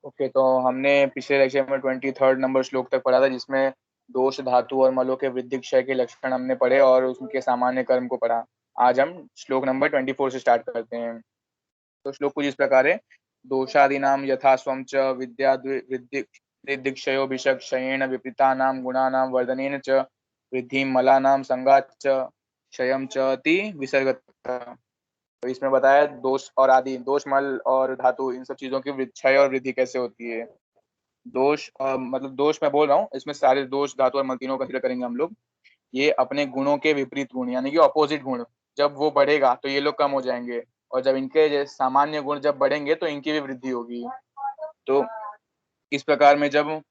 Okay, तो हमने पिछले लेक्चर में 23 नंबर श्लोक तक पढ़ा था, जिसमें दोष धातु और मलों के वृद्धि क्षय के लक्षण हमने पढ़े और उनके सामान्य कर्म को पढ़ा। आज हम श्लोक नंबर 24 से स्टार्ट करते हैं। तो श्लोक कुछ इस प्रकार है। दोषादीनाम यथा स्वं च विद्या वृद्धि वृद्धिक्षयो क्षयेण विपरीतानां गुणानां वर्धनेन च वृद्धि मलानां संगात् च क्षयं च अति विसर्गतः। तो इसमें बताया दोष और आदि, दोष मल और धातु, इन सब चीजों की क्षय और वृद्धि कैसे होती है। दोष मतलब दोष मैं बोल रहा हूँ, इसमें सारे दोष धातु और मल तीनों का जिक्र करेंगे हम लोग। ये अपने गुणों के विपरीत गुण यानी कि ऑपोजिट गुण, जब वो बढ़ेगा तो ये लोग कम हो जाएंगे, और जब इनके जैसे सामान्य गुण जब बढ़ेंगे तो इनकी भी वृद्धि होगी। तो इस प्रकार में जब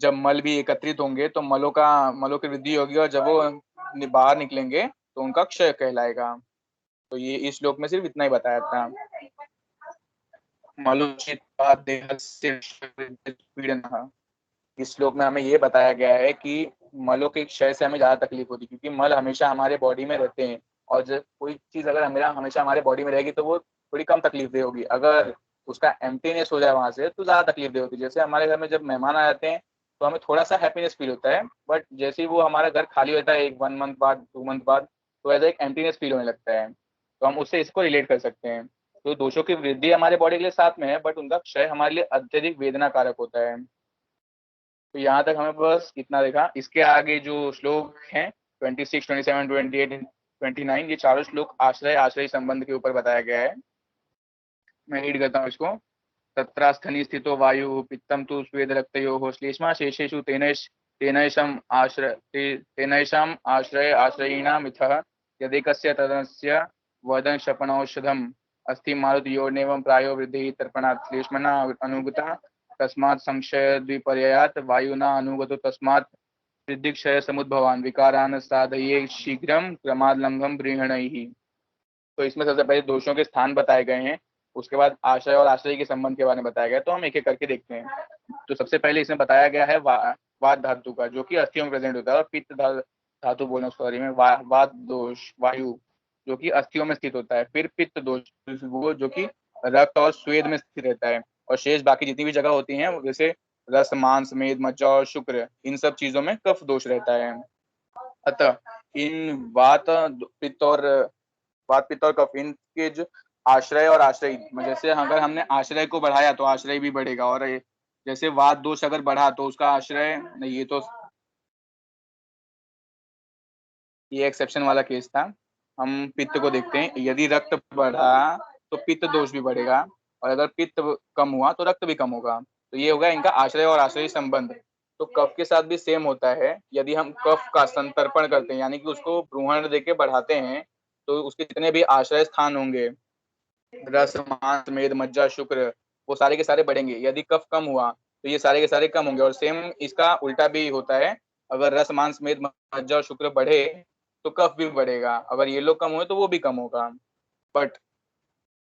जब मल भी एकत्रित होंगे तो मलों की वृद्धि होगी, और जब वो बाहर निकलेंगे तो उनका क्षय कहलाएगा। तो ये इस श्लोक में सिर्फ इतना ही बताया था। मलुचित्वा देहस्य पीड़नः। इस श्लोक में हमें ये बताया गया है कि मलों के क्षय से हमें ज्यादा तकलीफ होती है, क्योंकि मल हमेशा हमारे बॉडी में रहते हैं, और जब कोई चीज अगर हमें हमेशा हमारे बॉडी में रहेगी तो वो थोड़ी कम तकलीफ दे होगी। अगर उसका एम्प्टीनेस हो जाए वहां से तो ज्यादा तकलीफ दे होती है। जैसे हमारे घर में जब मेहमान आ जाते हैं तो हमें थोड़ा सा हैप्पीनेस फील होता है, बट जैसे ही वो हमारा घर खाली होता है एक 1 मंथ बाद 2 मंथ बाद, तो ऐसा एक एम्प्टीनेस फील होने लगता है। तो हम उससे इसको रिलेट कर सकते हैं। तो दोषों की वृद्धि हमारे बॉडी के लिए साथ में है, बट उनका क्षय हमारे लिए अत्यधिक वेदना कारक होता है। तो यहाँ तक हमें बस इतना देखा। इसके आगे जो श्लोक हैं 26, 27, 28, 29, ये चारों श्लोक आश्रय आश्रय संबंध के ऊपर बताया गया है। मैं रीड करता हूँ इसको। तत्रास्थनि स्थितो वायु पित्तम तु स्वेद रक्तयोः श्लेष्मा शेषेषु तेनैषाम् आश्रय आश्रयिणामिथः यदेकस्य तदस्य वदन शपनौषधम् अस्ति मारुतयोर्नेवं प्रायो वृद्धिः तर्पणात् श्लेष्मणा अनुगता तस्मात् संशय द्विपर्ययात् वायुना अनुगतो तस्मात् वृद्धिक्षय समुद्भवान् विकारान् साधये शीघ्रं क्रमाद्लंघं गृहणैः। तो इसमें सबसे पहले दोषों के स्थान बताए गए हैं, उसके बाद आश्रय और आश्रय के संबंध के बारे में बताया गया। तो हम एक एक करके देखते हैं। तो सबसे पहले इसमें बताया गया है वात धातु का, जो कि अस्थियों में प्रेजेंट होता है, और पित्त धातु बोलना सॉरी में वात दोष वायु, जो कि अस्थियों में स्थित होता है। फिर पित्त दोष वो जो कि रक्त और स्वेद में स्थित रहता है। और शेष बाकी जितनी भी जगह होती हैं, जैसे रस मांस मेद मज्जा और शुक्र, इन सब चीजों में कफ दोष रहता है। अतः इन वात पित्त और कफ, इनके जो आश्रय और आश्रय, जैसे अगर हमने आश्रय को बढ़ाया तो आश्रय भी बढ़ेगा, और जैसे वात दोष अगर बढ़ा तो उसका आश्रय नहीं। ये एक्सेप्शन वाला केस था। हम पित्त को देखते हैं। यदि रक्त बढ़ा तो पित्त दोष भी बढ़ेगा, और अगर पित्त कम हुआ तो रक्त भी कम होगा। तो ये होगा इनका आश्रय और आश्रय संबंध। तो कफ के साथ भी सेम होता है। यदि हम कफ का संतर्पण करते हैं यानी कि उसको ब्रूहण देके बढ़ाते हैं, तो उसके जितने भी आश्रय स्थान होंगे, रस मांस मेद मज्जा शुक्र, वो सारे के सारे बढ़ेंगे। यदि कफ कम हुआ तो ये सारे के सारे कम होंगे। और सेम इसका उल्टा भी होता है। अगर रस मांस मेद मज्जा और शुक्र बढ़े तो कफ भी बढ़ेगा, अगर ये लोग कम हुए तो वो भी कम होगा। बट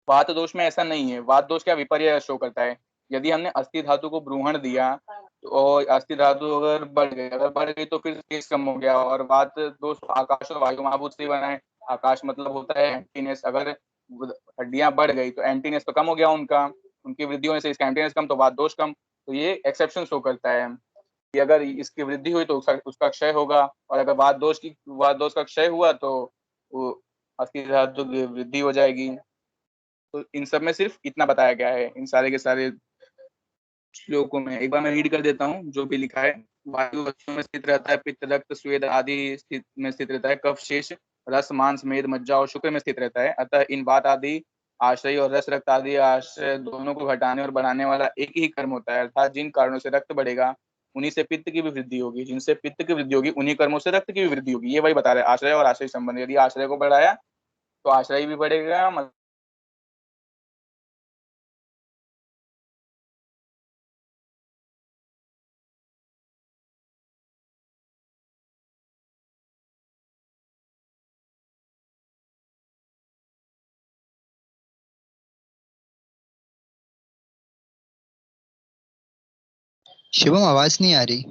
वात दोष में ऐसा नहीं है। वात दोष क्या विपर्य शो करता है। यदि हमने अस्थि धातु को ब्रूहण दिया तो, और अस्थि धातु अगर बढ़ गई तो फिर तेज कम हो गया। और वात दोष आकाश और वायु महाभूत से बना है। आकाश मतलब होता है एम्प्टीनेस। अगर हड्डियां बढ़ गई तो एम्प्टीनेस तो कम हो गया उनका, उनकी वृद्धि होने से इसका एम्प्टीनेस कम, तो वात दोष कम। तो ये एक्सेप्शन शो करता है कि अगर इसकी वृद्धि हुई तो उसका क्षय होगा, और अगर वात दोष का क्षय हुआ तो वो अस्थि धातु की वृद्धि हो जाएगी। तो इन सब में सिर्फ इतना बताया गया है इन सारे के सारे श्लोकों में। एक बार मैं रीड कर देता हूँ जो भी लिखा है। वायु वस्तु में स्थित रहता है, पित्त रक्त स्वेद आदि स्थित में स्थित रहता है, कफ शेष रस मांस मेद मज्जा और शुक्र में स्थित रहता है। अतः इन वात आदि आश्रय और रस रक्त आदि आश्रय दोनों को घटाने और बढ़ाने वाला एक ही कर्म होता है। अर्थात जिन कारणों से रक्त बढ़ेगा उन्हीं से पित्त की भी वृद्धि होगी, जिनसे पित्त की वृद्धि होगी उन्हीं कर्मों से रक्त की भी वृद्धि होगी। ये वही बता रहे हैं आश्रय और आश्रय संबंध। यदि आश्रय को बढ़ाया तो आश्रय भी बढ़ेगा। शिवम, आवाज नहीं आ रही।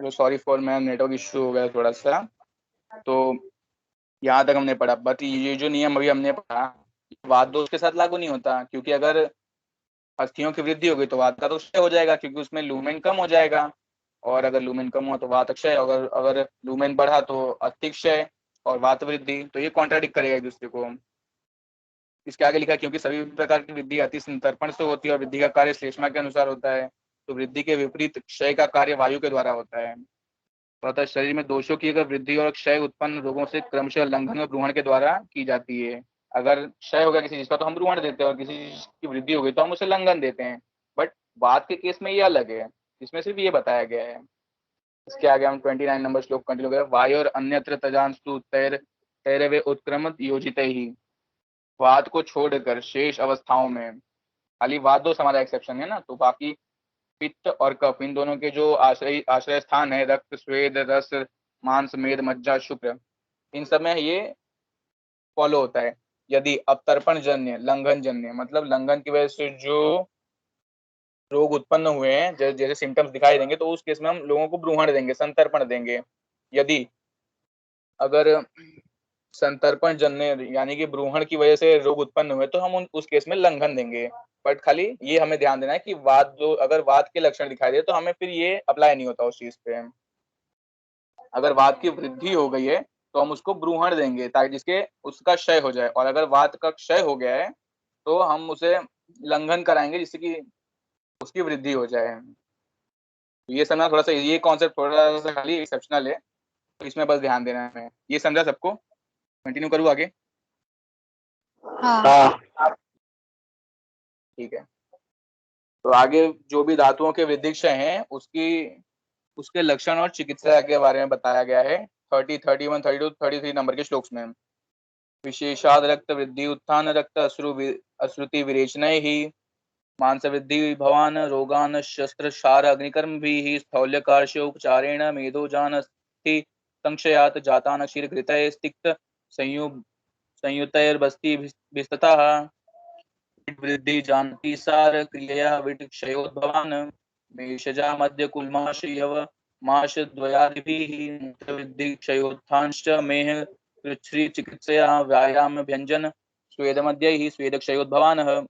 सॉरी फॉर मैं नेटवर्क इश्यू हो गया थोड़ा सा। तो यहाँ तक हमने पढ़ा, बट ये जो नियम अभी हमने पढ़ा वात दोष के साथ लागू नहीं होता, क्योंकि अगर अस्थियों की वृद्धि होगी तो वात का तो क्षय हो जाएगा, क्योंकि उसमें लूमेन कम हो जाएगा। और अगर लूमेन कम हुआ तो वात क्षय, अगर अगर लूमेन बढ़ा तो अस्थि क्षय और वात वृद्धि, तो ये कॉन्ट्राडिक्ट करेगा एक दूसरे को। इसके आगे लिखा है, क्योंकि सभी प्रकार की वृद्धि अति संतर्पण से होती है और वृद्धि का कार्य श्लेष्मा के अनुसार होता है, तो वृद्धि के विपरीत क्षय का कार्य वायु के द्वारा होता है। अतः शरीर में दोषों की अगर वृद्धि और क्षय उत्पन्न रोगों से क्रमशः लंघन और भ्रूण के द्वारा की जाती है। अगर क्षय हो गया किसी चीज का तो हम भ्रूण देते हैं, और किसी चीज की वृद्धि हो गई तो हम उसे लंघन देते हैं। बट बात के केस में ये अलग है, इसमें सिर्फ ये बताया गया है। इसके आगे हम 29 नंबर श्लोक कंटिन्यू करें। वायु और अन्यत्र तजांस्तु तैर तैरवे उत्क्रम योजित ही। वाद को छोड़कर शेष अवस्थाओं में, खाली वाद दोष हमारा एक्सेप्शन है ना, तो बाकी पित्त और कफ इन दोनों के जो आश्रय आश्रय स्थान है, रक्त स्वेद रस मांस मेद मज्जा शुक्र, इन सब में ये फॉलो होता है। यदि अपतर्पण जन्य लंघन जन्य, मतलब लंघन की वजह से जो रोग उत्पन्न हुए हैं, जैसे सिम्टम्स दिखाई देंगे, तो उस केस में हम लोगों को ब्रूहण देंगे, संतर्पण देंगे। यदि अगर संतर्पण जन्य यानी कि ब्रूहण की वजह से रोग उत्पन्न हुए तो हम उस केस में लंघन देंगे। बट खाली ये हमें ध्यान देना है कि वात जो अगर वात के लक्षण दिखाई दे तो हमें फिर ये अप्लाई नहीं होता उस चीज पे। अगर वात की वृद्धि हो गई है तो हम उसको ब्रूहण देंगे ताकि जिसके उसका क्षय हो जाए, और अगर वात का क्षय हो गया है तो हम उसे लंघन कराएंगे जिससे कि उसकी वृद्धि हो जाए। तो ये समझना थोड़ा सा, ये कॉन्सेप्ट थोड़ा सा खाली एक्सेप्शनल है, तो इसमें बस ध्यान देना है। ये समझा सबको? कंटिन्यू करूँ आगे? हाँ। ठीक है। तो आगे जो भी धातुओं के वृद्धि क्षय हैं उसके लक्षण और चिकित्सा के बारे में बताया गया है 30, 31, 32, 33 नंबर के श्लोक में। विशेषाद रक्त वृद्धि उत्थान रक्त अश्रुति विरेचन ही मांस वृद्धि भवान रोगान शस्त्र शार अग्निकर्म भी स्थौल्य कार्य उपचारेण मेधोजान स्थि संक्षयात जातान क्षीर घृत स्तिक्त संयुतैर्बस्ति भिस्ततः वृद्धि जानती सार क्रियया विट क्षयोद्भवान मेषजा मध्य कुलमाश यव माश द्वयादिभिः वृद्धि क्षयोत्थांश्च मेह कृच्छ्री चिकित्सया व्यायाम व्यंजन स्वेद मध्य ही स्वेद क्षयोद्भवान।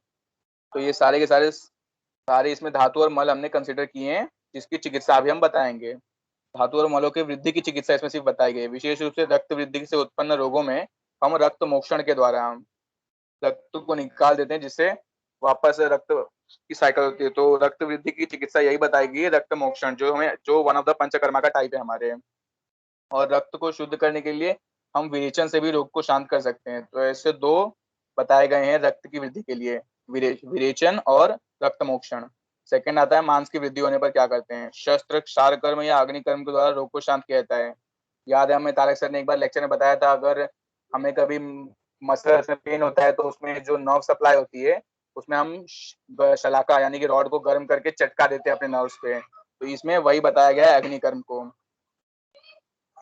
तो ये सारे के सारे इसमें धातु और मल हमने कंसिडर किए हैं, जिसकी चिकित्सा भी हम बताएंगे। धातु और मलों के वृद्धि की चिकित्सा इसमें सिर्फ बताई गई है। विशेष रूप से रक्त वृद्धि से उत्पन्न रोगों में हम रक्त मोक्षण के द्वारा रक्त को निकाल देते हैं, जिससे वापस रक्त की साइकिल होती है। तो रक्त वृद्धि की चिकित्सा यही बताएगी, रक्त मोक्षण जो वन ऑफ द पंचकर्मा का टाइप है हमारे। और रक्त को शुद्ध करने के लिए हम विरेचन से भी रोग को शांत कर सकते हैं। तो ऐसे दो बताए गए हैं रक्त की वृद्धि के लिए, विरेचन और रक्त मोक्षण। सेकंड आता है मांस की वृद्धि होने पर क्या करते हैं। शस्त्र क्षार कर्म या अग्नि कर्म के द्वारा रोग को शांत किया जाता है। याद है हमें तारक सर ने एक बार लेक्चर में बताया था, अगर हमें कभी मसल में पेन होता है तो उसमें जो नर्व सप्लाई होती है उसमें हम शलाका यानी कि रॉड को गर्म करके चटका देते हैं अपने नर्व्स पे। तो इसमें वही बताया गया है अग्निकर्म को।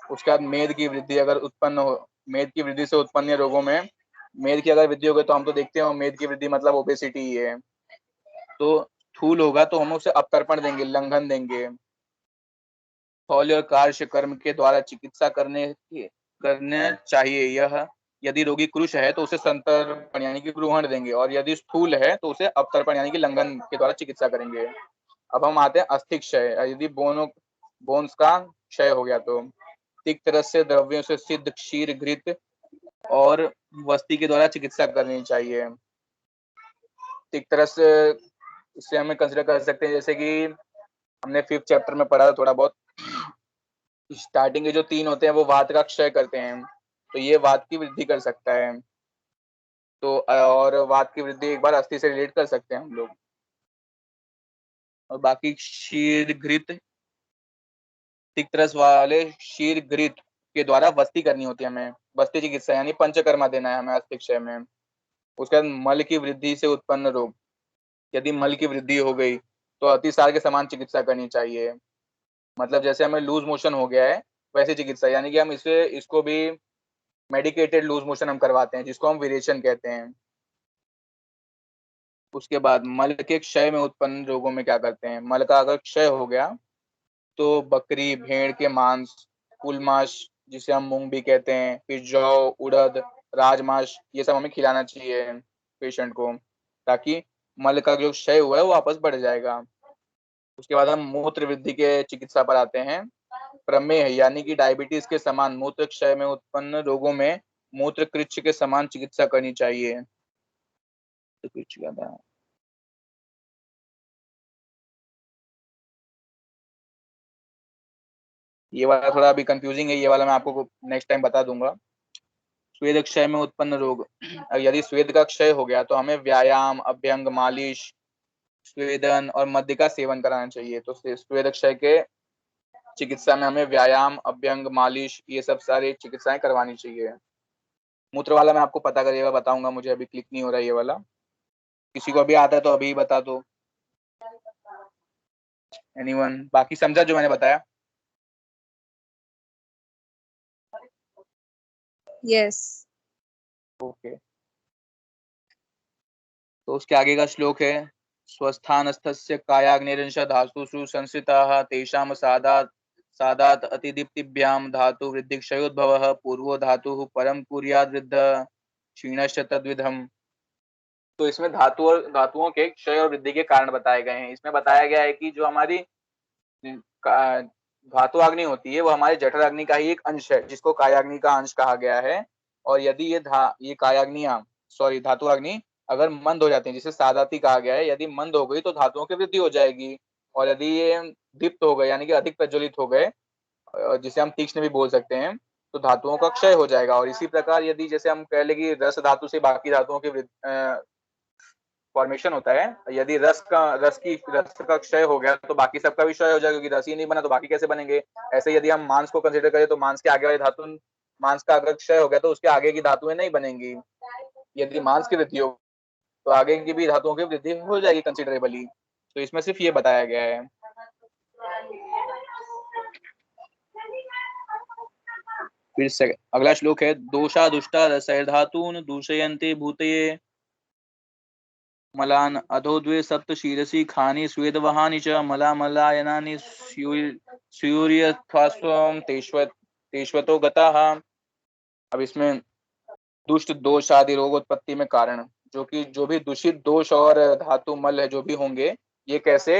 उसके बाद मेद की वृद्धि अगर उत्पन्न हो, मेद की वृद्धि से उत्पन्न रोगों में मेद की अगर वृद्धि हो गई तो हम तो देखते हैं मेद की वृद्धि मतलब ओबेसिटी ही है। तो स्थूल होगा तो हम उसे अपतर्पण देंगे, लंघन देंगे। स्थौल्य और कार्य कर्म के द्वारा चिकित्सा करने चाहिए। यह यदि रोगी कृश है तो उसे संतर्पण यानी कि ग्रहण देंगे, और यदि स्थूल है तो उसे अपतर्पण यानी कि लंघन के द्वारा चिकित्सा करेंगे। अब हम आते हैं अस्थि क्षय। यदि बोन्स का क्षय हो गया तो तिक्त रस से द्रव्यों से सिद्ध क्षीर घृत और वस्ती के द्वारा चिकित्सा करनी चाहिए। तिक्त रस इससे हमें कंसिडर कर सकते हैं, जैसे कि हमने 5th चैप्टर में पढ़ा था थोड़ा बहुत। स्टार्टिंग के जो 3 होते हैं वो वात का क्षय करते हैं, तो ये वात की वृद्धि कर सकता है। तो और वात की वृद्धि एक बार अस्थि से रिलेट कर सकते हैं हम लोग। और बाकी क्षीर घृत, तिक्त रस वाले क्षीर घृत के द्वारा वस्ती करनी होती है हमें, वस्ती चिकित्सा यानी पंचकर्मा देना है हमें अस्थि क्षय में। उसके बाद मल की वृद्धि से उत्पन्न रोग, यदि मल की वृद्धि हो गई तो अतिसार के समान चिकित्सा करनी चाहिए। मतलब जैसे हमें लूज मोशन हो गया है वैसे चिकित्सा, यानी कि हम इसको भी मेडिकेटेड लूज मोशन हम करवाते हैं, जिसको हम विरेचन कहते हैं। उसके बाद मल के क्षय में उत्पन्न रोगों में क्या करते हैं। मल का अगर क्षय हो गया तो बकरी भेड़ के मांस, कुल मांस जिसे हम मूंग भी कहते हैं, फिर जौ, उड़द, राजमांस, ये सब हमें खिलाना चाहिए पेशेंट को, ताकि मल का जो क्षय हुआ है वो वापस बढ़ जाएगा। उसके बाद हम मूत्र वृद्धि के चिकित्सा पर आते हैं। प्रमेह यानी कि डायबिटीज के समान मूत्र क्षय में उत्पन्न रोगों में मूत्र कृच्छ के समान चिकित्सा करनी चाहिए। तो कुछ ज्यादा ये वाला थोड़ा अभी कंफ्यूजिंग है, ये वाला मैं आपको नेक्स्ट टाइम बता दूंगा। स्वेद क्षय में उत्पन्न रोग, यदि स्वेद का क्षय हो गया तो हमें व्यायाम, अभ्यंग, मालिश, स्वेदन और मद्य का सेवन कराना चाहिए। तो स्वेद क्षय के चिकित्सा में हमें व्यायाम, अभ्यंग, मालिश, ये सब सारी चिकित्साएं करवानी चाहिए। मूत्र वाला मैं आपको पता करिएगा बताऊंगा, मुझे अभी क्लिक नहीं हो रहा है ये वाला। किसी को अभी आता है तो अभी बता दो। एनीवन, बाकी समझा जो मैंने बताया? यस। ओके, तो उसके आगे का श्लोक है, स्वस्थानस्थस्य कायाग्निरंश धातुषु संस्थिताः तेषां सादात अतिदीप्तिभ्याम धातु वृद्धि क्षयोद्भवः पूर्वो धातुः परम कुर्याद् वृद्धः क्षीणश्च तद्विधम्। तो इसमें धातुओं के क्षय और वृद्धि के कारण बताए गए हैं। इसमें बताया गया है कि जो हमारी धातु अग्नि होती है वो हमारे जठर अग्नि का ही एक अंश है, जिसको कायाग्नि का अंश कहा गया है। और यदि ये कायाग्नियां, सॉरी धातु अग्नि अगर मंद हो जाती है, जिसे सादाती कहा गया है, यदि मंद हो गई तो धातुओं की वृद्धि हो जाएगी। और यदि ये दीप्त हो गए यानी कि अधिक प्रज्वलित हो गए, जिसे हम तीक्ष्ण भी बोल सकते हैं, तो धातुओं का क्षय हो जाएगा। और इसी प्रकार यदि जैसे हम कह ले कि रस धातु से बाकी धातुओं की फॉर्मेशन होता है, यदि रस का क्षय हो गया तो बाकी सबका भी क्षय हो जाएगा, क्योंकि रस ही नहीं बना तो बाकी कैसे बनेंगे। ऐसे यदि हम मांस को कंसीडर करें तो मांस के आगे वाली धातु, मांस का अगर क्षय हो गया तो उसके आगे की धातुएं नहीं बनेंगी। यदि मांस की वृद्धि हो तो आगे की भी धातुओं की वृद्धि हो जाएगी कंसिडरेबली। तो इसमें सिर्फ ये बताया गया है। फिर से अगला श्लोक है, दोषा दुष्टा रसैर्धातून दूषयन्ते भूतये मलान अधो द्वे सप्त शीरसी खानी स्वेद वहानी च मला मलायनानि स्यूर्यथ्वास्वम तेष्वतो गताः। अब इसमें दुष्ट दोष आदि रोग उत्पत्ति में कारण, जो भी दूषित दोष और धातु मल है जो भी होंगे, ये कैसे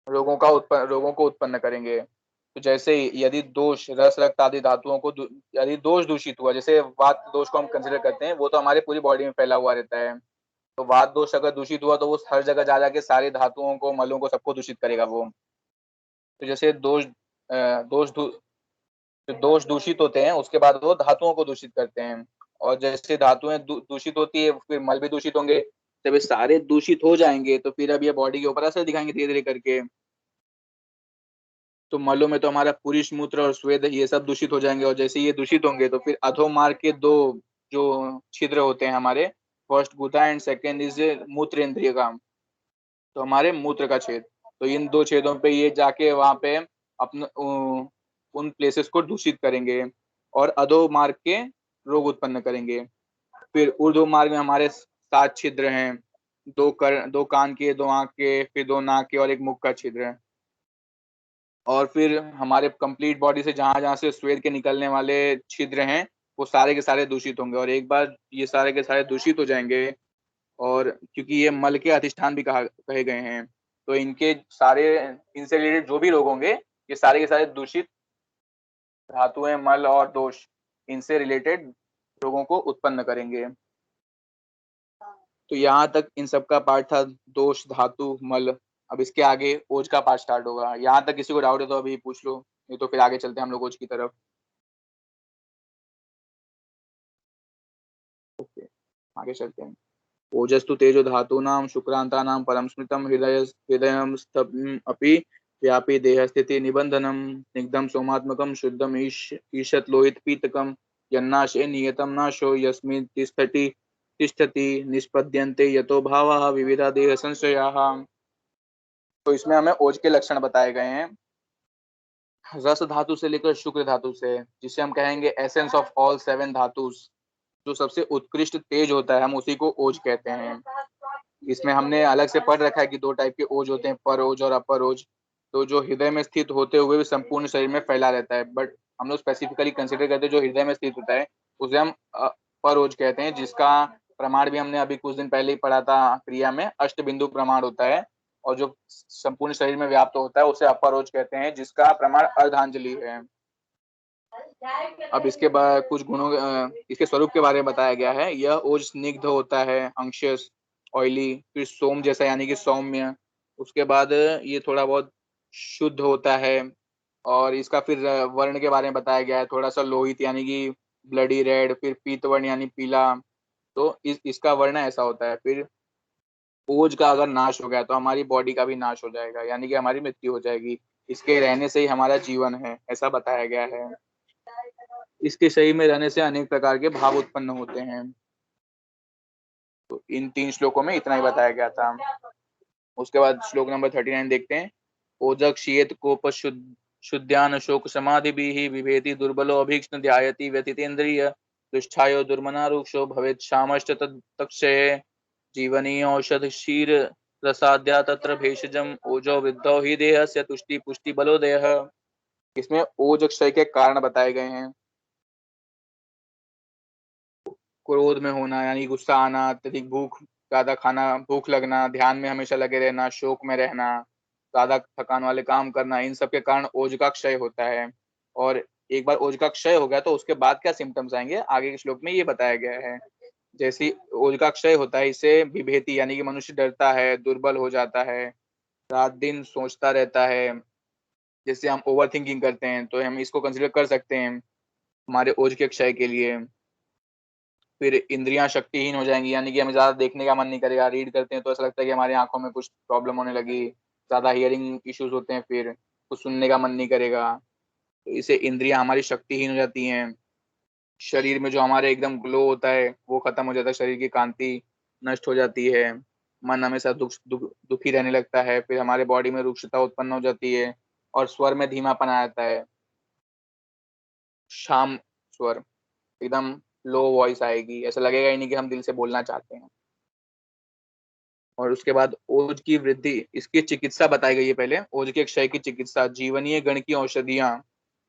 रोगों को उत्पन्न करेंगे। तो जैसे यदि दोष रस रक्त आदि धातुओं को यदि दोष दूषित हुआ, जैसे वात दोष को हम कंसिडर करते हैं, वो तो हमारे पूरी बॉडी में फैला हुआ रहता है। तो वात दोष अगर दूषित हुआ तो वो हर जगह जा जाके सारी धातुओं को, मलों को, सबको दूषित करेगा वो। तो जैसे दोष दूषित होते हैं उसके बाद वो धातुओं को दूषित करते हैं। और जैसे धातुएं दूषित होती है फिर मल भी दूषित होंगे। जब ये सारे दूषित हो जाएंगे तो फिर अब ये बॉडी के ऊपर असर दिखाएंगे धीरे धीरे करके। तो मलों में तो हमारा पुरुष मूत्र और स्वेद ये सब दूषित हो जाएंगे। और जैसे ये दूषित होंगे तो फिर अधोमार्ग के दो जो छिद्र होते हैं हमारे, फर्स्ट गुदा एंड सेकेंड इज मूत्र इंद्रिय का, तो हमारे मूत्र का छेद, तो इन दो छेदों पे ये जाके वहां पे अपने उन प्लेसेस को दूषित करेंगे और अधो मार्ग के रोग उत्पन्न करेंगे। फिर ऊर्ध्व मार्ग में हमारे 7 छिद्र हैं, दो कान के, 2 आंख के, फिर 2 नाक के और एक मुख का छिद्र है। और फिर हमारे कंप्लीट बॉडी से जहां जहां से स्वेद के निकलने वाले छिद्र हैं वो सारे के सारे दूषित होंगे। और एक बार ये सारे के सारे दूषित हो जाएंगे, और क्योंकि ये मल के अधिष्ठान भी कहे गए हैं, तो इनसे रिलेटेड जो भी रोग होंगे ये सारे के सारे दूषित धातुएं, मल और दोष इनसे रिलेटेड रोगों को उत्पन्न करेंगे। तो यहाँ तक इन सब का पार्ट था, दोष, धातु, मल। अब इसके आगे ओज का पार्ट स्टार्ट होगा। यहाँ तक किसी को डाउट है तो अभी पूछ लो, नहीं तो फिर आगे चलते हैं हम लोग ओज की तरफ। ओके, आगे चलते हैं। ओजस्तु तेजो धातूनां शुक्रांतानां परम स्मृतम हृदयं स्तब्धम् अपि व्यापी देहस्थिति निबंधनम स्निग्धं सोमात्मकं शुद्धम ईशत लोहित पीतकम यन्नाशे नियतम नाशो यस्मिन् तिष्ठति निष्पद्यन्ते यतो भावाः विविधा देह संशयाः। तो इसमें हमें ओज के लक्षण बताए गए हैं, रस धातु से लेकर शुक्र धातु से, जिसे हम कहेंगे एसेंस ऑफ ऑल 7 धातुस, जो सबसे उत्कृष्ट तेज होता है हम उसी को ओज कहते हैं। इसमें हमने अलग से पढ़ रखा है कि 2 टाइप के ओज होते हैं, पर ओज और अपर ओज। तो जो हृदय में स्थित होते हुए भी संपूर्ण शरीर में फैला रहता है। बट हम लोग स्पेसिफिकली कंसिडर करते हैं जो हृदय में स्थित होता है उसे हम परोज कहते हैं, जिसका प्रमाण भी हमने अभी कुछ दिन पहले ही पढ़ा था क्रिया में, अष्ट बिंदु प्रमाण होता है। और जो संपूर्ण शरीर में व्याप्त होता है उसे अपरोज कहते हैं, जिसका प्रमाण अर्धांजलि है। अब इसके बाद कुछ गुणों इसके स्वरूप के बारे में बताया गया है। यह ओज स्निग्ध होता है, अंशियस ऑयली, फिर सोम जैसा यानी कि सौम्य। उसके बाद ये थोड़ा बहुत शुद्ध होता है। और इसका फिर वर्ण के बारे में बताया गया है, थोड़ा सा लोहित यानी कि ब्लडी रेड, फिर पीतवर्ण यानी पीला। तो इसका वर्ण ऐसा होता है। फिर ओज का अगर नाश हो गया तो हमारी बॉडी का भी नाश हो जाएगा, यानी कि हमारी मृत्यु हो जाएगी। इसके रहने से ही हमारा जीवन है, ऐसा बताया गया है। इसके शरीर में रहने से अनेक प्रकार के भाव उत्पन्न होते हैं। तो इन 3 श्लोकों में इतना ही बताया गया था। उसके बाद श्लोक नंबर 39 देखते हैं। ओजक शीत कोप शुद्ध्यान शोक समाधि भी विभेति दुर्बलो अभीक्ष्ण ध्यायति व्यथितेन्द्रिय दुष्टायो दुर्मना रुक्षो भवेत् शामश्च तत्क्षये जीवनी औषध क्षीर रसाद्या तत्र भेषजम ओजो विद्धौ ही देहस्य तुष्टि पुष्टि बलोदयः। इसमें ओज क्षय के कारण बताए गए हैं। क्रोध में होना यानी गुस्सा आना, अत्यधिक भूख, ज्यादा खाना, भूख लगना, ध्यान में हमेशा लगे रहना, शोक में रहना, ज्यादा थकान वाले काम करना, इन सब के कारण ओज का क्षय होता है। और एक बार ओज का क्षय हो गया तो उसके बाद क्या सिम्टम्स आएंगे आगे के श्लोक में ये बताया गया है। जैसे ओज का क्षय होता है, इससे विभेति यानी कि मनुष्य डरता है, दुर्बल हो जाता है, रात दिन सोचता रहता है। जैसे हम ओवर थिंकिंग करते हैं तो हम इसको कंसिडर कर सकते हैं हमारे ओज के क्षय के लिए। फिर इंद्रियां शक्तिहीन हो जाएंगी, यानी कि हमें ज्यादा देखने का मन नहीं करेगा। रीड करते हैं तो ऐसा लगता है कि हमारी आंखों में कुछ प्रॉब्लम होने लगी, ज्यादा हियरिंग इश्यूज होते हैं, फिर कुछ सुनने का मन नहीं करेगा। तो इससे इंद्रियां हमारी शक्तिहीन हो जाती हैं। शरीर में जो हमारे एकदम ग्लो होता है वो खत्म हो जाता है, शरीर की कांति नष्ट हो जाती है। मन हमेशा दुखी रहने लगता है। फिर हमारे बॉडी में रुक्षता उत्पन्न हो जाती है और स्वर में धीमापन आ जाता है। शाम स्वर, एकदम लो वॉइस आएगी, ऐसा लगेगा ही नहीं कि हम दिल से बोलना चाहते हैं। और उसके बाद ओज की वृद्धि, इसकी चिकित्सा बताई गई है। पहले ओज के क्षय की चिकित्सा, जीवनीय गण की औषधियां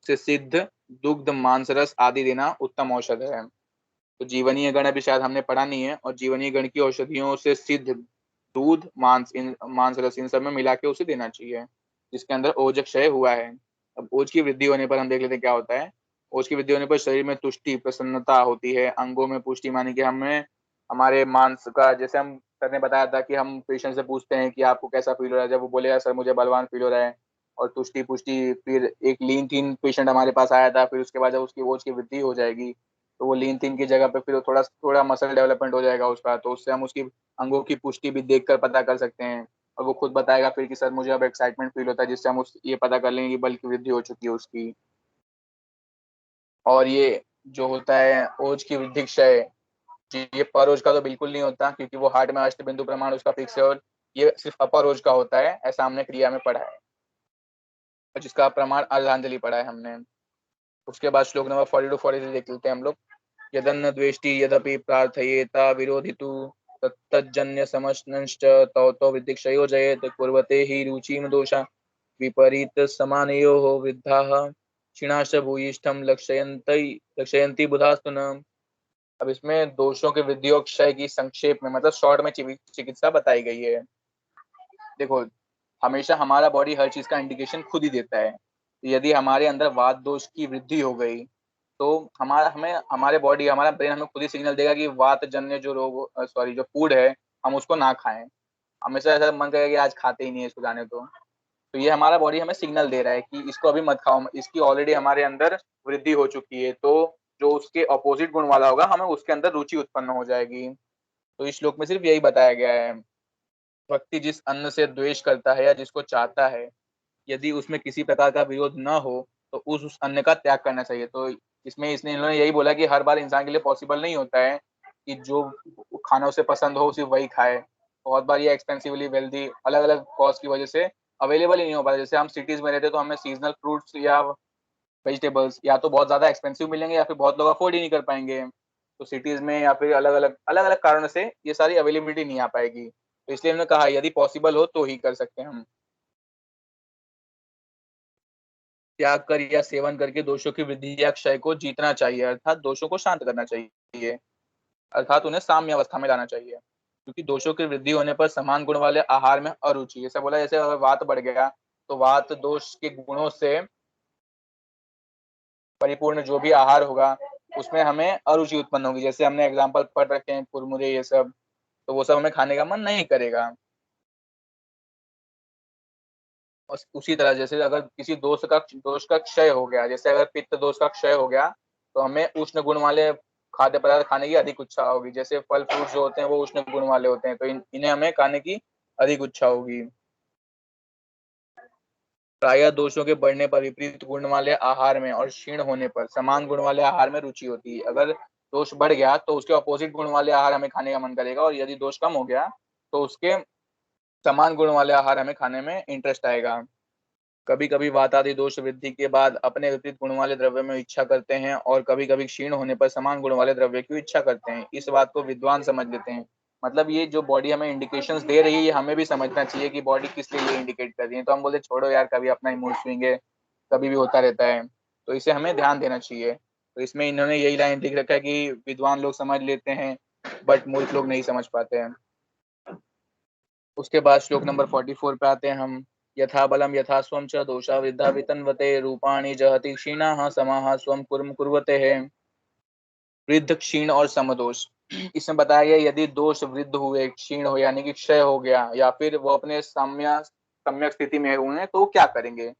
से सिद्ध दुग्ध मांस रस आदि देना उत्तम औषध है। तो जीवनीय गण अभी शायद हमने पढ़ा नहीं है, और जीवनीय गण की औषधियों से सिद्ध दूध मांस रस इन सब में मिला के उसे देना चाहिए जिसके अंदर ओज क्षय हुआ है। अब ओज की वृद्धि होने पर हम देख लेते हैं क्या होता है। ओज की वृद्धि होने पर शरीर में तुष्टि प्रसन्नता होती है, अंगों में पुष्टि, मानी कि हमें हमारे मांस का, जैसे हम सर ने बताया था कि हम पेशेंट से पूछते हैं कि आपको कैसा फील हो रहा है, जब वो बोलेगा सर मुझे बलवान फील हो रहा है और तुष्टि पुष्टि। फिर एक लीन थीन पेशेंट हमारे पास आया था, फिर उसके बाद जब उसकी ओज की वृद्धि हो जाएगी तो वो लीन थीन की जगह पे फिर थोड़ा थोड़ा मसल डेवलपमेंट हो जाएगा उसका, तो उससे हम उसकी अंगों की पुष्टि भी देखकर पता कर सकते हैं। और वो खुद बताएगा फिर कि सर मुझे अब एक्साइटमेंट फील होता है, जिससे हम उस ये पता कर लेंगे कि बल की वृद्धि हो चुकी है उसकी। और ये जो होता है ओज की वृद्धि क्षय, ये पर ओज का तो बिल्कुल नहीं होता, क्योंकि वो हार्ट में अष्ट बिंदु प्रमाण उसका फिक्स है। और ये सिर्फ अपर ओज का होता है, ऐसा हमने क्रिया में पढ़ा है, और जिसका प्रमाण अर्धांजलि पढ़ा है हमने। उसके बाद श्लोक नंबर 42-43 देख लेते हैं हम लोग। यदन्न द्वेष्टि यदपि प्रार्थयेता विरोधितु तत्तज्जन्य समश्नश्च तौ तौ विदिक्षयो जयेत कुर्वते हि रुचिम दोषा विपरीत समानयोः वृद्धाः क्षीणाश्च भूयिष्ठम लक्षयन्ति बुधास्तु न। अब इसमें दोषों के वृद्धि और क्षय की संक्षेप में, मतलब शॉर्ट में चिकित्सा बताई गई है। देखो, हमेशा हमारा बॉडी हर चीज का इंडिकेशन खुद ही देता है। यदि हमारे अंदर वात दोष की वृद्धि हो गई तो हमारे बॉडी, हमारा ब्रेन हमें खुद ही सिग्नल देगा कि वात जन्य जो रोग, सॉरी जो फूड है, हम उसको ना खाएं। हमेशा ऐसा मन करेगा कि आज खाते ही नहीं है, इसको जाने दो। तो ये हमारा बॉडी हमें सिग्नल दे रहा है कि इसको अभी मत खाओ, इसकी ऑलरेडी हमारे अंदर वृद्धि हो चुकी है। तो जो उसके अपोजिट गुण वाला होगा हमें उसके अंदर रुचि उत्पन्न हो जाएगी। तो इस श्लोक में सिर्फ यही बताया गया है। व्यक्ति जिस अन्न से द्वेष करता है या जिसको चाहता है, यदि उसमें किसी प्रकार का विरोध न हो तो उस अन्न का त्याग करना चाहिए। तो इसमें इसने इन्होंने यही बोला कि हर बार इंसान के लिए पॉसिबल नहीं होता है कि जो खाना उसे पसंद हो सिर्फ वही खाए। बहुत बार ये एक्सपेंसिवली वेल्दी अलग अलग कॉस्ट की वजह से अवेलेबल ही नहीं हो पाता। जैसे हम सिटीज में रहते तो हमें सीजनल फ्रूट्स या वेजिटेबल्स या तो बहुत ज्यादा एक्सपेंसिव मिलेंगे या फिर बहुत लोग अफोर्ड ही नहीं कर पाएंगे। तो सिटीज में या फिर अलग अलग कारणों से ये सारी अवेलेबिलिटी नहीं आ पाएगी। तो इसलिए हमने कहा यदि पॉसिबल हो तो ही कर सकते हैं हम। त्याग कर या सेवन करके दोषों की वृद्धि या क्षय को जीतना चाहिए, अर्थात दोषों को शांत करना चाहिए, अर्थात उन्हें साम्य अवस्था में लाना चाहिए। क्योंकि दोषों की वृद्धि होने पर समान गुण वाले आहार में अरुचि, ऐसा बोला जैसे अगर वात बढ़ गया तो वात दोष के गुणों से परिपूर्ण जो भी आहार होगा उसमें हमें अरुचि उत्पन्न होगी। जैसे हमने एग्जाम्पल पढ़ रखे हैं कुरमुरे ये सब, तो वो सब हमें खाने का मन नहीं करेगा। और उसी तरह जैसे अगर किसी दोष का क्षय हो गया, जैसे अगर पित्त दोष का क्षय हो गया तो हमें उष्ण गुण वाले खाद्य पदार्थ खाने की अधिक इच्छा होगी। जैसे फल फ्रूट जो होते हैं वो उष्ण गुण वाले होते हैं, तो इन्हें हमें खाने की अधिक इच्छा होगी। प्रायः दोषों के बढ़ने पर विपरीत गुण वाले आहार में और क्षीण होने पर समान गुण वाले आहार में रुचि होती है। अगर दोष बढ़ गया तो उसके अपोजिट गुण वाले आहार हमें खाने का मन करेगा, और यदि दोष कम हो गया तो उसके समान गुण वाले आहार हमें खाने में इंटरेस्ट आएगा। कभी कभी वातादि दोष वृद्धि के बाद अपने विपरीत गुण वाले द्रव्य में इच्छा करते हैं, और कभी कभी क्षीण होने पर समान गुण वाले द्रव्य की इच्छा करते हैं। इस बात को विद्वान समझ लेते हैं। मतलब ये जो बॉडी हमें इंडिकेशंस दे रही है ये हमें भी समझना चाहिए कि बॉडी किस लिए ये इंडिकेट कर रही है। तो हम बोलते छोड़ो यार, कभी अपना मूड स्विंग है, कभी भी होता रहता है, तो इसे हमें ध्यान देना चाहिए। तो इसमें इन्होंने यही लाइन लिख रखा है कि विद्वान लोग समझ लेते हैं बट मूर्ख लोग नहीं समझ पाते हैं। उसके बाद श्लोक नंबर 44 पे आते हैं हम। यथा बलम यथा स्वम च दोषा वृद्धा वितन्वते रूपाणि जहति क्षीणाः समाः स्वम कुर्म कुर्वते है। वृद्ध क्षीण और समदोष, इसमें बताया गया यदि दोष वृद्ध हुए, क्षीण हो यानी कि क्षय हो गया, या फिर वो अपने सम्यक स्थिति में हुए तो क्या करेंगे।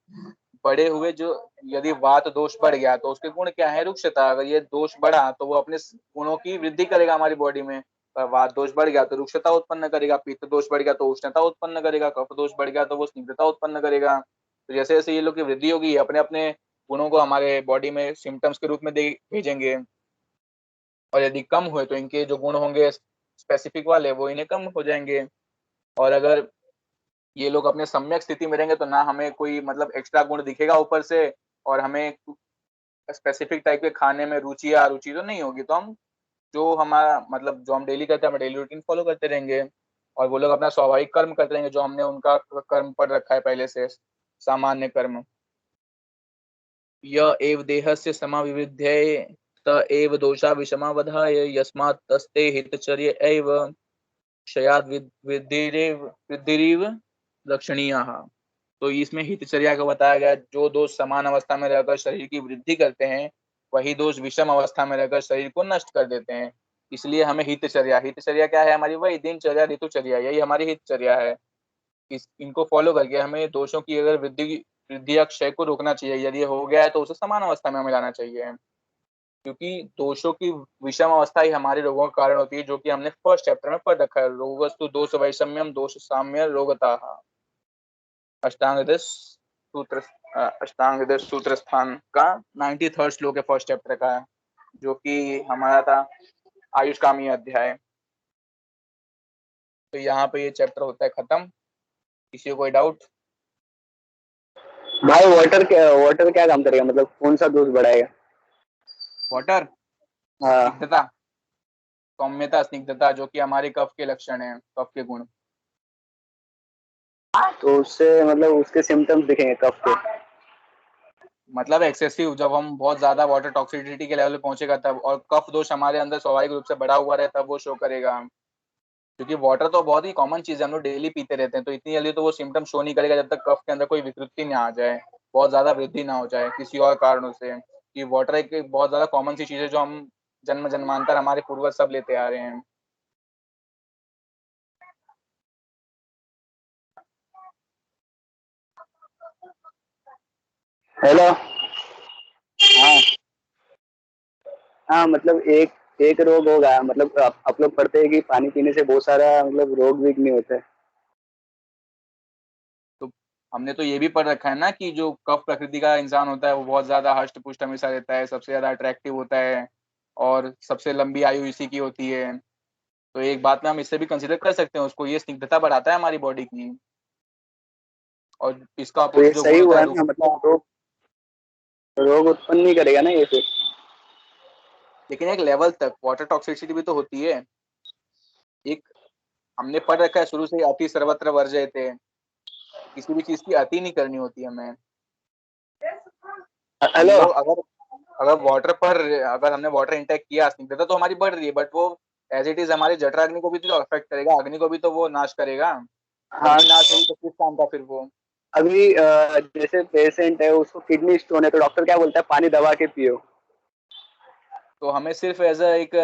बड़े हुए जो, यदि वात दोष बढ़ गया तो उसके गुण क्या है, रुक्षता। अगर ये दोष बढ़ा तो वो अपने गुणों की वृद्धि करेगा हमारी बॉडी में। वात दोष बढ़ गया तो रुक्षता उत्पन्न करेगा, पित्त दोष बढ़ गया तो उष्णता उत्पन्न करेगा, कफ दोष बढ़ गया तो वो स्निग्धता उत्पन्न करेगा। तो जैसे जैसे ये लोग की वृद्धि होगी अपने अपने गुणों को हमारे बॉडी में सिम्टम्स के रूप में दे भेजेंगे। और यदि कम हुए तो इनके जो गुण होंगे स्पेसिफिक वाले वो इन्हें कम हो जाएंगे। और अगर ये लोग अपने सम्यक स्थिति में रहेंगे तो ना हमें कोई मतलब एक्स्ट्रा गुण दिखेगा ऊपर से, और हमें स्पेसिफिक टाइप के खाने में रुचि या अरुचि तो नहीं होगी। तो हम जो हमारा मतलब जो हम डेली करते हैं, हम डेली रूटीन फॉलो करते रहेंगे, और वो लोग अपना स्वाभाविक कर्म करते रहेंगे जो हमने उनका कर्म पढ़ रखा है पहले से, सामान्य कर्म। य एव देहस्य समाविविध्य त एव दोषा विषमावधाय यस्मात् तस्ते हितचर्य एव क्षयाद वृद्धिरिव लक्षणीयः। तो इसमें हितचर्या को बताया गया, जो दोष समान अवस्था में रहकर शरीर की वृद्धि करते हैं वही दोष विषम अवस्था में रहकर शरीर को नष्ट कर देते हैं। इसलिए हमें हितचर्या, हितचर्या क्या है हमारी, वही दिनचर्या ऋतुचर्या, यही हमारी हितचर्या है। इनको फॉलो करके हमें दोषों की अगर वृद्धि या क्षय को रोकना चाहिए। यदि हो गया है तो उसे समान अवस्था में हमें लाना चाहिए, क्योंकि दोषों की विषम अवस्था ही हमारे रोगों का कारण होती है, जो कि हमने फर्स्ट चैप्टर में पढ़ रखा है। रोगस्तु दोष वैषम्यम दोष साम्य रोगता। अष्टांग हृदय सूत्र स्थान का 93rd श्लोक है फर्स्ट चैप्टर का, जो कि हमारा था आयुष्कामी अध्याय। तो यहाँ पे ये चैप्टर होता है खत्म। किसी को कोई डाउट? भाई वाटर क्या काम करेगा, मतलब कौन सा दोष बढ़ाएगा? वाटर हाँ, स्निग्धता, सौम्यता, स्निग्धता, जो कि हमारे कफ के लक्षण है, कफ के गुण। तो उससे मतलब उसके सिम्टम्स दिखेंगे कफ के। मतलब एक्सेसिव, जब हम बहुत ज्यादा वाटर टॉक्सिसिटी के लेवल पे पहुंचेगा तब, और कफ दोष हमारे अंदर स्वाभाविक रूप से बढ़ा हुआ रहे तब वो शो करेगा। क्योंकि वाटर तो बहुत ही कॉमन चीज है, हम लोग डेली पीते रहते हैं, तो इतनी जल्दी तो वो सिम्टम शो नहीं करेगा जब तक कफ के अंदर कोई विकृति ना आ जाए, बहुत ज्यादा वृद्धि ना हो जाए किसी और कारणों से। कि वाटर एक बहुत ज्यादा कॉमन सी चीज है जो हम जन्म जन्मांतर हमारे पूर्वज सब लेते आ रहे हैं। हेलो। हाँ, हाँ, मतलब एक एक रोग होगा, मतलब आप लोग पढ़ते हैं कि पानी पीने से बहुत सारा मतलब रोग भी नहीं होता है। तो हमने तो ये भी पढ़ रखा है ना कि जो कफ प्रकृति का इंसान होता है वो बहुत ज्यादा हष्ट पुष्ट हमेशा रहता है, सबसे ज्यादा अट्रैक्टिव होता है, और सबसे लंबी आयु इसी की होती है। तो एक बात में हम इससे भी कंसिडर कर सकते हैं उसको, ये स्निग्धता बढ़ाता है हमारी बॉडी की। और इसका तो ये अपोजिट जो गुण सही होता हुआ है ना, मतलब रोग उत्पन्न नहीं करेगा ना ये फिर? लेकिन एक लेवल तक वाटर टॉक्सिसिटी भी तो होती है। एक हमने पढ़ रखा है शुरू से ही, अति सर्वत्र वर्जयते, किसी भी चीज की अति नहीं करनी होती हमें। हेलो। हम लोग अगर अगर वाटर पर अगर हमने वाटर इंटेक किया, स्निग्धता तो हमारी बढ़ रही है, बट वो एज इट इज हमारी जठराग्नि को भी तो अफेक्ट करेगा, अग्नि को भी तो वो नाश करेगा। हाँ, अग्नि नाश होगी तो किस काम का फिर वो। अभी जैसे पेशेंट है उसको किडनी स्टोन है तो डॉक्टर क्या बोलता है, पानी दबा के पियो। तो हमें सिर्फ एज अ एक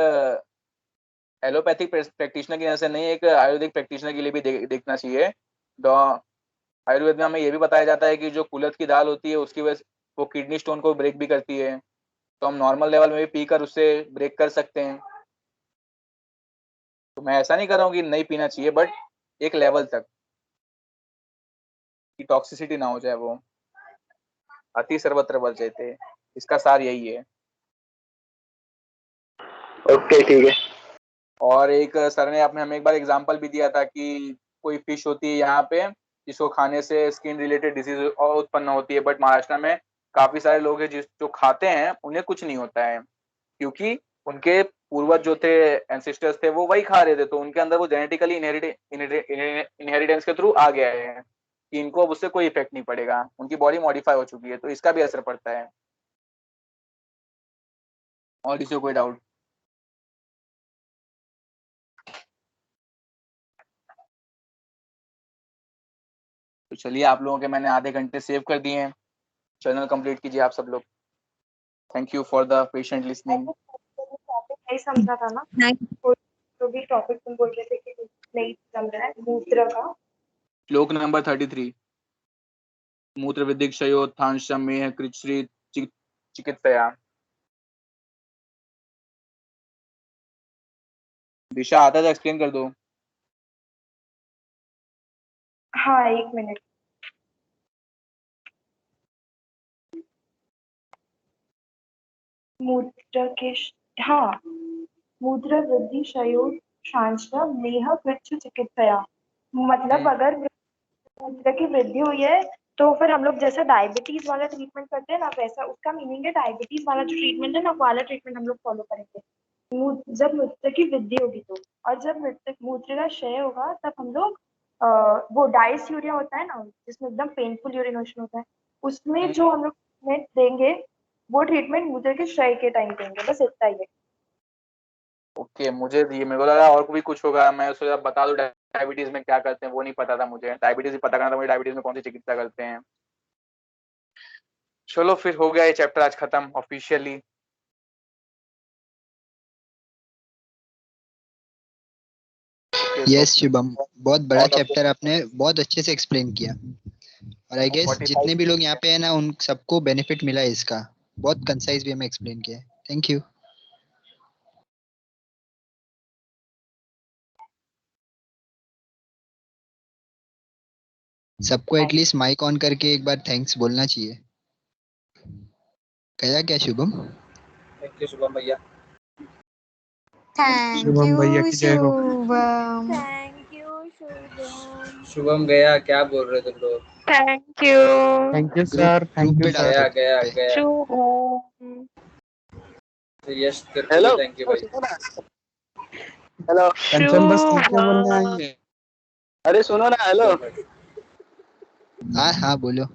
एलोपैथिक प्रैक्टिशनर की नजर से नहीं, एक आयुर्वेदिक प्रैक्टिशनर के लिए भी देखना चाहिए। आयुर्वेद में हमें ये भी बताया जाता है कि जो कुलथ की दाल होती है उसकी वजह से वो किडनी स्टोन को ब्रेक भी करती है। तो हम नॉर्मल लेवल में भी पीकर उससे ब्रेक कर सकते हैं। तो मैं ऐसा नहीं कर रहा हूँ कि नहीं पीना चाहिए, बट एक लेवल तक की टॉक्सिसिटी ना हो जाए वो। अति सर्वत्र वर्जयते, इसका सार यही है। ओके ठीक है। और एक सर ने आपने हमें एक बार एग्जांपल भी दिया था कि कोई फिश होती है यहाँ पे जिसको खाने से स्किन रिलेटेड डिजीज और उत्पन्न होती है, बट महाराष्ट्र में काफी सारे लोग हैं जिस जो खाते हैं उन्हें कुछ नहीं होता है, क्योंकि उनके पूर्वज जो थे, एंसेस्टर्स थे, वो वही खा रहे थे, तो उनके अंदर वो जेनेटिकली इनहेरिटेंस के थ्रू आ गया है कि इनको अब उससे कोई इफेक्ट नहीं पड़ेगा, उनकी बॉडी मॉडिफाई हो चुकी है, तो इसका भी असर पड़ता है। और इससे कोई डाउट? तो चलिए, आप लोगों के मैंने आधे घंटे सेव कर दिए हैं, चैनल कंप्लीट कीजिए आप सब लोग। Thank you for the patient listening. Topic नहीं समझा था ना, जो भी टॉपिक तुम बोल रहे थे कि नहीं समझ रहा है मूत्र का। श्लोक नंबर 33, मूत्र विदिक क्षयोत्थांशम में कृच्छ्री चिकित्सया। दिशा आता है तो एक्सप्लेन कर दो। हाँ, एक मिनट। मूत्र के हाँ, मूत्र वृद्धि क्षयोत शांत मेह कृच्छ चिकित्सया। मतलब अगर मूत्र की वृद्धि हुई है तो फिर हम लोग जैसे डायबिटीज वाला ट्रीटमेंट करते हैं ना, वैसा उसका मीनिंग है, डायबिटीज वाला जो ट्रीटमेंट है ना, वो वाला ट्रीटमेंट हम लोग फॉलो करेंगे। जब मूत्र की वृद्धि होगी तो, और जब मूत्र का क्षय होगा तब हम लोग वो डाइस यूरिया होता है ना, जिसमें एकदम पेनफुल यूरिनेशन होता है, उसमें जो हम लोग ट्रीटमेंट देंगे, वो ट्रीटमेंट मूत्र के क्षय के टाइम देंगे। बस इतना ही है। ओके, मुझे ये मेरे को लगा और भी कुछ होगा, मैं सोचा बता दो डायबिटीज में क्या करते हैं, वो नहीं पता था मुझे, डायबिटीज ही पता करना था मुझे, डायबिटीज में कौन सी चिकित्सा करते हैं। चलो फिर हो गया ये चैप्टर आज खत्म ऑफिशियली। यस शुभम, बहुत बड़ा चैप्टर आपने बहुत अच्छे से एक्सप्लेन किया, और आई गेस जितने भी लोग यहाँ पे हैं ना उन सबको बेनिफिट मिला है इसका। बहुत कंसाइज वे में एक्सप्लेन किया है। Thank you. सबको एटलीस्ट माइक ऑन करके एक बार थैंक्स बोलना चाहिए। कहा क्या शुभम? थैंक यू शुभम भैया। थैंक शुभम भैया यू की जय हो। शुभम। Thank you Shubham. शुभम गया, क्या बोल रहे तुम लोग? Thank you thank you group sir, group thank you पे डाल सर। दो, गया ग्रुप गया पे। गया। शुभम। यश तेरे को हेलो। भी थैंक यू भाई। हेलो। कंचन बस थैंक यू बोलने आई है। अरे सुनो ना, हेलो। हाँ हाँ बोलो।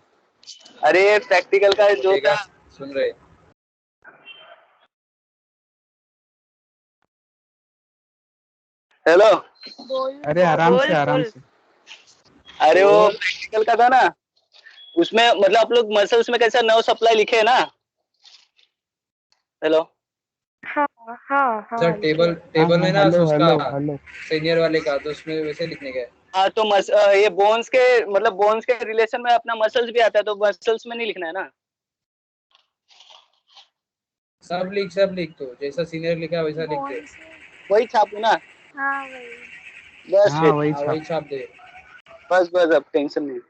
अरे प्रैक्टिकल का जो था। सुन रहे? हेलो। अरे आराम से आराम से। अरे वो प्रैक्टिकल का था ना, उसमें मतलब आप लोग मसल्स में कैसा नर्व सप्लाई लिखे है ना। हेलो। हाँ हाँ हाँ, सर टेबल हाँ टेबल हाँ, में ना हेलो उसका हेलो हेलो। सीनियर वाले का, तो उसमें वैसे लिखने का है। हाँ तो ये बोन्स के मतलब बोन्स के रिलेशन में अपना मसल्स भी आता है, तो मसल्स में नहीं लिखना है ना। सब लिख, तो जैसा सीनियर लिखा है वैसा लिख दे। वही छापू ना। हाँ वही। बस हाँ फिर। वही हाँ छाप। वही छाप दे। बस बस अब टेंशन नहीं।